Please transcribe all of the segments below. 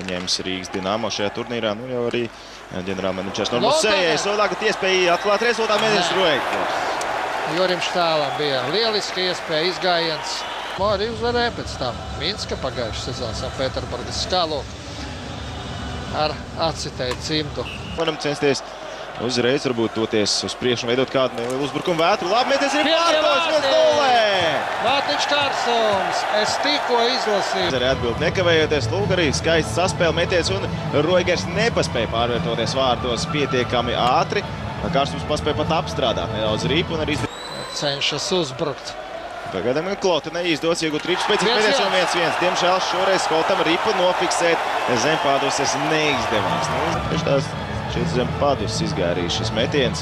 Ņems Rīgas Dinamo šajā turnīrā, nu jau arī ģenerālmenedžers Normāls Sējais. Un tagad iespēja atklāt rezultātu mēģinās Roegs. Jorim Štālam bija lieliska iespēja izgājiens. Arī uzvarēja pēc tam Minska pagājušas sezonas Sanktpēterburgas Skalu ar atcitēju cimdu. Varam censties uzreiz varbūt doties uz priekšu un veidot kādu nelielu uzbrukumu vētru. Labi, meties ir Pārtos 1-0! Mārtiņš Kārsons, es tikko izlasīju. Arī atbild nekavējoties, lūk arī skaists saspēle meties un Roigers nepaspēja pārvietoties vārtos pietiekami ātri. Kārsons paspēja pat apstrādāt nedaudz ripu un arī cenšas uzbrukt. Pagaidām Klota neizdodas iegūt ripu spēcīgs mēties un 1-1. Diemžēl šoreiz Klotam ripu nofiksēt zem Pārtoses neizdevās. Šeit zem Pārtoses izgāja arī šis metiens.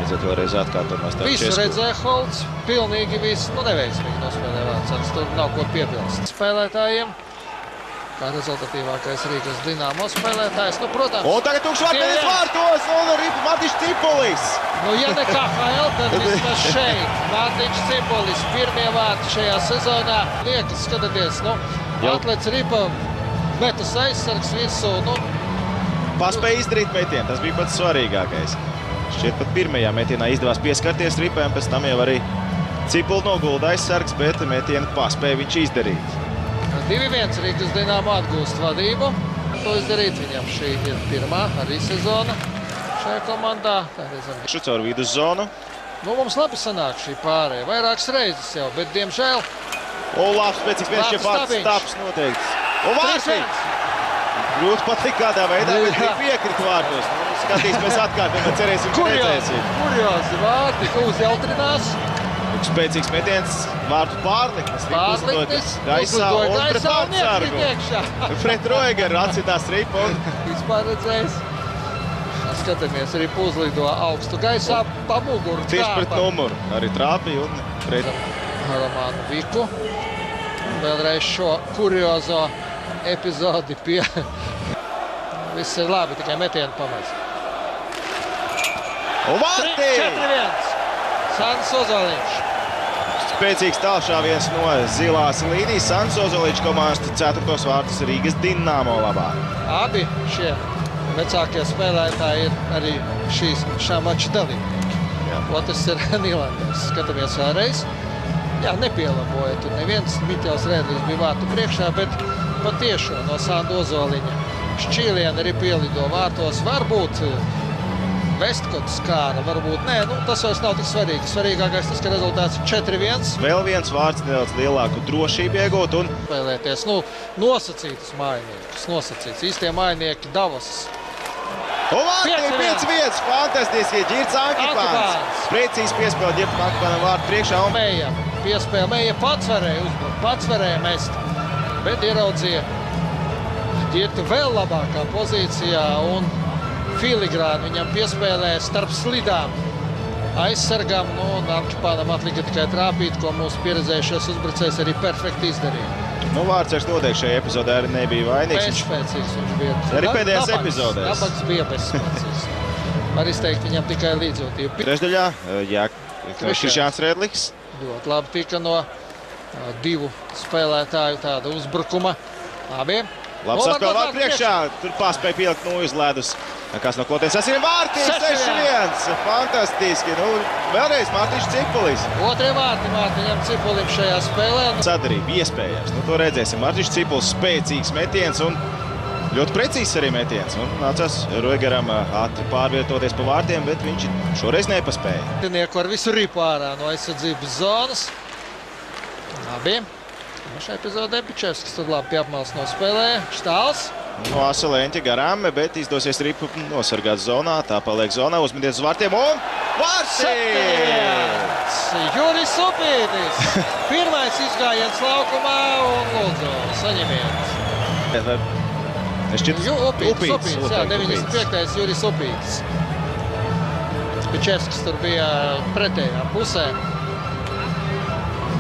Redzēt vēlreiz atkārtomās tā Visu redzēja Holts, pilnīgi visu, neveiksmīgi nospēlē Vācans, tur nav ko piebilst spēlētājiem. Kā rezultatīvākais Rīgas Dinamo spēlētājs, nu, protams. Un tagad tukšs vārtienis vārtos un ripu Mārtiņš Cipulis. Nu, ja ne KHL, tad vismaz šeit. Mārtiņš Cipulis, pirmie vārti šajā sezonā. Liekas, skatieties, nu, atlets ripa, metas aizsargs visu, nu. Paspēja izdarīt metienu, tas bija pats svarīgākais. Šķiet pat pirmajā metienā izdevās pieskarties ripai, un pēc tam jau arī Cipuli nogulda aizsargs, bet metienu paspēja viņš izdarīt. 2-1 Rīgas Dinamo atgūst vadību. To izdarīt viņam šī ir pirmā arī sezona šajā komandā. Caur viduszonu. Nu, mums labi sanāk šī pārēja. Vairākas reizes jau, bet diemžēl. Labs spēcīgs viens šie pārts taps noteikts. Un vārds! Grūti patikt kādā veidā, bet arī piekrīt vārtos. Skatīsimies atkārtiem, bet cerēsim, ka redzēsim. Kuriozi vārti, uzjautrinās. Spēcīgs metiens, vārtu pārliknes. Pārliknes, gaisā un pret vārtsargu. Pret Roegeru atcitās ripu un... Vispār redzējis. Skatāmies, ripu uzlido augstu gaisā, pa muguru trāpa. Tieši pret numuru. Arī trāpīja un pret... Romānu Viku. Vēlreiz šo kuriozo epizodi pie... Viss ir labi, tikai metienu pamēs. Un vārtī! 4-1. Sants Ozoliņš. Spēcīgs tālšāviens no zilās līnijas. Sants Ozoliņš komandas 4. vārtus Rīgas Dinamo labā. Abi šie vecākie spēlētāji ir arī šā mača dalībnieki. Otrs ir Nīlanders. Skatāmies vēlreiz. Jā, nepielaboja. Tur neviens Miķels Rēdlis bija vārtu priekšā, bet patiešo no Santa Ozoliņa šķīliena arī pielido vārtos. Varbūt Vestkotas kāra, varbūt nē, nu tas vairs nav tik svarīgi. Svarīgākais tas, ka rezultāts ir 4-1. Vēl viens vārds nedaudz lielāku drošību iegūt un... Spēlēties, nu, nosacītus mājiniekus, nosacīts. Īstie mājinieki Davosas. Un vārtī 5-1, fantastiski, Ģirds Ankipāns. Precīzi piespēlē Ģirds Ankipānam vārtu priekšā un... Meja piespēle, Meja pats varēja uzbrukt, pats varēja mest, bet ieraudzīja Ģirdu vēl labākā pozīcijā un filigrāni viņam piespēlē starp slidām aizsargam, nu, un Ankipānam atlika tikai trāpīt, ko mūsu pieredzējušais uzbrucējs arī perfekti izdarīja. Nu, Vārtsers noteikti šajā epizodē arī nebija vainīgs. Bezspēcīgs viņš bija. Arī pēdējās epizodēs. Nabaks bija bezspēcīgs. Var izteikt viņam tikai līdzjūtību. Trešdaļā Krišjāns Rēdlis. Ļoti labi tika no divu spēlētāju tāda uzbrukuma. Labi. Labs saspēle vārtu priekšā. Tur paspēja pielikt uz ledus. Kas no Klotiem sasien vārtī? 6-1. Fantastiski. Nu, vēlreiz Mārtiņš Cipulis. Otrie vārti Mārtiņam Cipulim šajā spēlē. Sadarība iespējams. Nu, to redzēsim. Mārtiņš Cipulis spēcīgs metiens un ļoti precīzs arī metiens. Un nācās Roegeram ātri pārvietoties pa vārtiem, bet viņš šoreiz nepaspēja. Tinieku ar visu ripu ārā no aizsardzības zonas. Labi. Šajā epizodē Pičevskis tad labi apmals nospēlēja. Štāls. No Asaleņķa garām, bet izdosies ripu nosargāt zonā. Tā paliek zonā, uzmeties uz vārtiem un... Vārtī! Juris Upītis. Pirmais izgājiens laukumā un lūdzu, saņemiet. Upītis, jā, 95. Juris Upītis. Pičevskis tur bija pretējā pusē.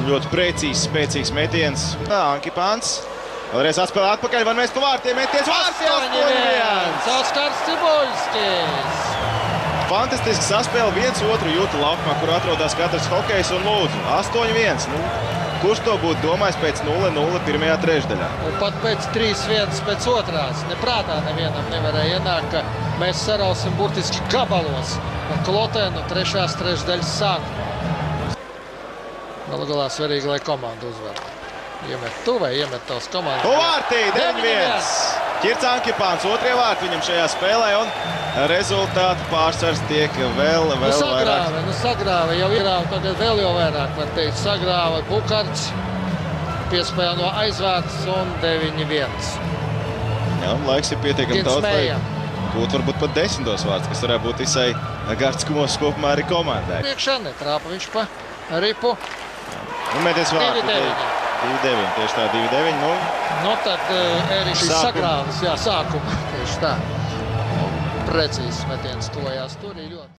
Ļoti precīzs, spēcīgs metiens. Ankipāns. Vēlreiz atspēlē atpakaļ, var mēs pa vārtiem metiens. Vārti 8-1! Oskars Cibuļskis. Fantastiski saspēle, viens otru jūta laukumā, kur atrodas katrs hokejs un lūdzu. 8-1. Nu, kurš to būtu domājis pēc 0-0 pirmajā trešdaļā? Un pat pēc 3-1 pēc otrās. Neprātā nevienam nevarēja ienākt, ka mēs sarausim burtiski gabalos ar Klotenu trešās trešdaļas sākumā. Galu galā svarīgi, lai komanda uzvar. Iemet tu vai iemet tavs komandas? Vārtī, 9-1. Ķirts Ankipāns, otrie vārti viņam šajā spēlē, un rezultātu pārsvars tiek vēl vairāk. Sagrāva, jau ierāva, tagad vēl jau vairāk, var teikt, sagrāva Bukarts, piespēja no aizvārtas un 9-1. Jā, un laiks ir pietiekami daudz, lai būtu varbūt pat 10. vārds, kas varētu būt visai gards kumos kopumā arī komandai. Priekšā netrāpa viņš pa ripu. Un mēties vārti. 2-9, tieši tā, 2-9. Nu, tad Ēriks sagrāvas, jā, sākumā, tieši tā. Precīzs metiens tojās tur ir ļoti.